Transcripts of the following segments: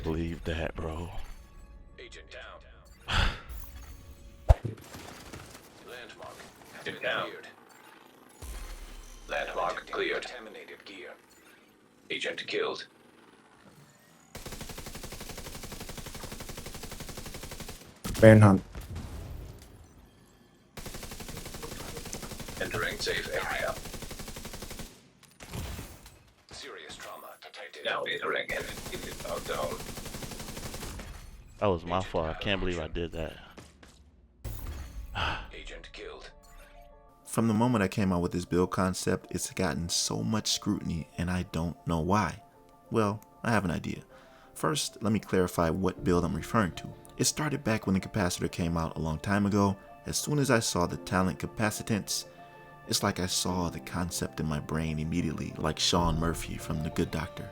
believe that, bro. Agent down. Landmark has been cleared. Landmark cleared. Contaminated gear. Agent killed. Manhunt. Entering safe area. Serious trauma detected. Now entering enemy zone. That was my fault. I can't believe I did that. Agent killed. From the moment I came out with this build concept, it's gotten so much scrutiny and I don't know why. Well, I have an idea. First, let me clarify what build I'm referring to. It started back when the capacitor came out a long time ago. As soon as I saw the talent capacitance, it's like I saw the concept in my brain immediately, like Sean Murphy from The Good Doctor.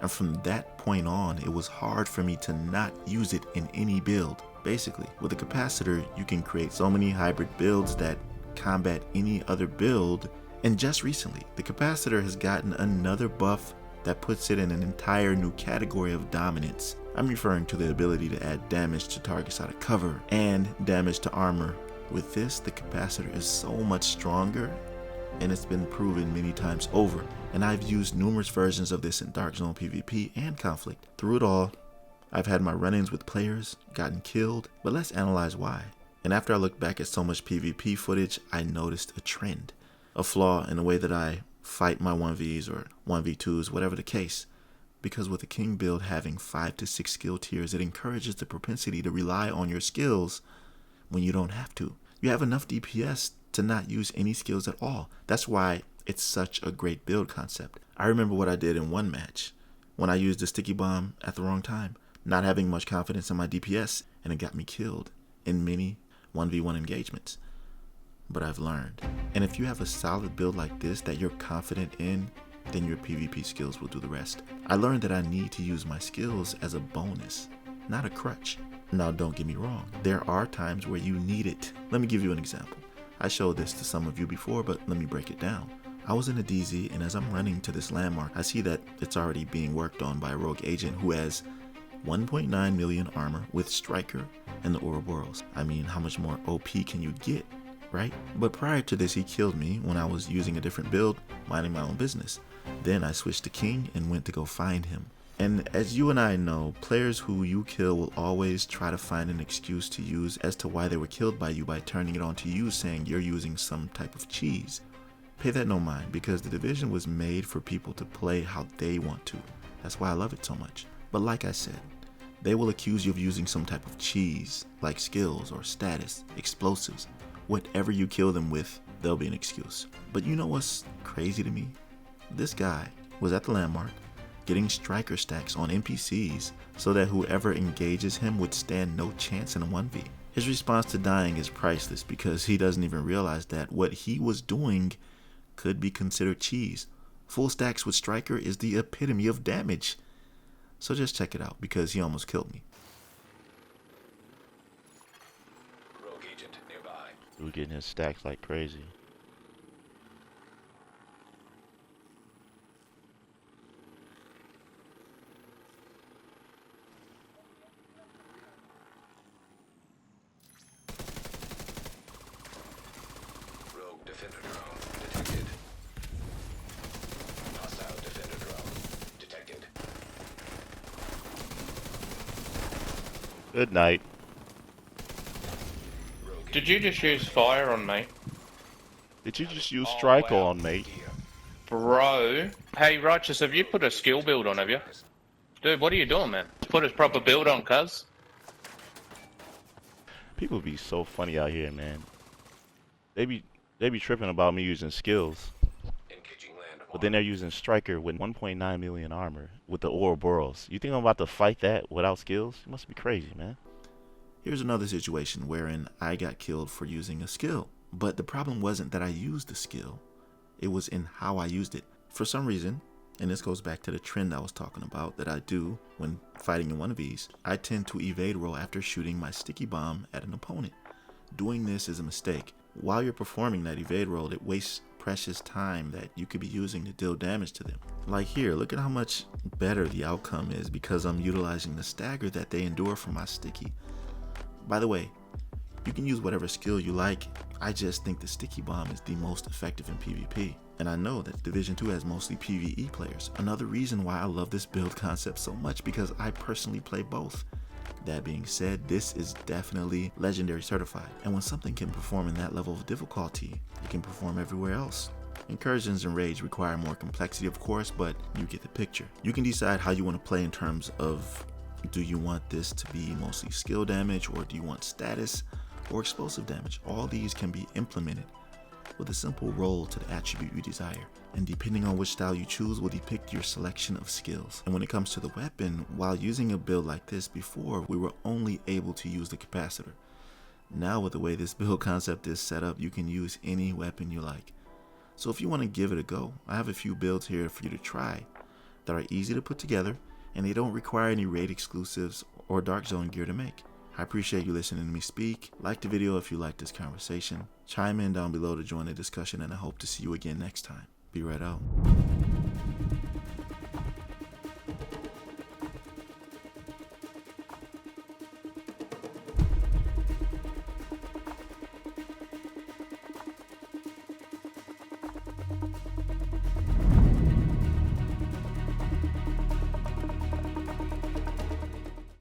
And from that point on, it was hard for me to not use it in any build. Basically, with a capacitor, you can create so many hybrid builds that combat any other build. And just recently, the capacitor has gotten another buff that puts it in an entire new category of dominance. I'm referring to the ability to add damage to targets out of cover and damage to armor. With this, the capacitor is so much stronger, and it's been proven many times over. And I've used numerous versions of this in Dark Zone PvP and Conflict. Through it all, I've had my run-ins with players, gotten killed, but let's analyze why. And after I looked back at so much PvP footage, I noticed a trend, a flaw in the way that I fight my 1vs or 1v2s, whatever the case. Because with a king build having 5 to 6 skill tiers, it encourages the propensity to rely on your skills when you don't have to. You have enough DPS to not use any skills at all. That's why it's such a great build concept. I remember what I did in one match when I used the sticky bomb at the wrong time, not having much confidence in my DPS, and it got me killed in many 1v1 engagements. But I've learned. And if you have a solid build like this that you're confident in, then your PvP skills will do the rest. I learned that I need to use my skills as a bonus, not a crutch. Now don't get me wrong, there are times where you need it. Let me give you an example. I showed this to some of you before, but let me break it down. I was in a DZ, and as I'm running to this landmark, I see that it's already being worked on by a rogue agent who has 1.9 million armor with Striker and the Ouroboros. I mean, how much more OP can you get, right? But prior to this, he killed me when I was using a different build, minding my own business. Then I switched to King and went to go find him. And as you and I know, players who you kill will always try to find an excuse to use as to why they were killed by you by turning it on to you, saying you're using some type of cheese. Pay that no mind, because the Division was made for people to play how they want to. That's why I love it so much. But like I said, they will accuse you of using some type of cheese, like skills or status, explosives. Whatever you kill them with, there'll be an excuse. But you know what's crazy to me? This guy was at the landmark, getting striker stacks on NPCs so that whoever engages him would stand no chance in a 1v. His response to dying is priceless because he doesn't even realize that what he was doing could be considered cheese. Full stacks with striker is the epitome of damage. So just check it out because he almost killed me. Rogue agent nearby. We're getting his stacks like crazy. Rogue defender drone detected. Hostile defender drone detected. Good night. Rogue Did you just use fire on me? Did you just use Striker on me? gear. Bro. Hey, Righteous, have you put a skill build on, have you? Dude, what are you doing, man? Put a proper build on, cuz. People be so funny out here, man. They be tripping about me using skills, Engaging landmark. but then they're using Striker with 1.9 million armor with the Ouroboros. You think I'm about to fight that without skills? You must be crazy, man. Here's another situation wherein I got killed for using a skill. But the problem wasn't that I used the skill. It was in how I used it. For some reason, and this goes back to the trend I was talking about that I do when fighting in one of these, I tend to evade roll after shooting my sticky bomb at an opponent. Doing this is a mistake. While you're performing that evade roll, it wastes precious time that you could be using to deal damage to them. Like here, look at how much better the outcome is because I'm utilizing the stagger that they endure from my sticky. By the way, you can use whatever skill you like. I just think the sticky bomb is the most effective in PvP. And I know that Division 2 has mostly PvE players. Another reason why I love this build concept so much because I personally play both. That being said, this is definitely legendary certified, and when something can perform in that level of difficulty, it can perform everywhere else. Incursions and raids require more complexity of course, but you get the picture. You can decide how you want to play in terms of, do you want this to be mostly skill damage, or do you want status or explosive damage? All these can be implemented with a simple roll to the attribute you desire, and depending on which style you choose will depict your selection of skills. And when it comes to the weapon, while using a build like this before, we were only able to use the capacitor. Now with the way this build concept is set up, you can use any weapon you like. So if you want to give it a go, I have a few builds here for you to try that are easy to put together, and they don't require any raid exclusives or dark zone gear to make. I appreciate you listening to me speak. Like the video if you like this conversation. Chime in down below to join the discussion, and I hope to see you again next time. Be right out.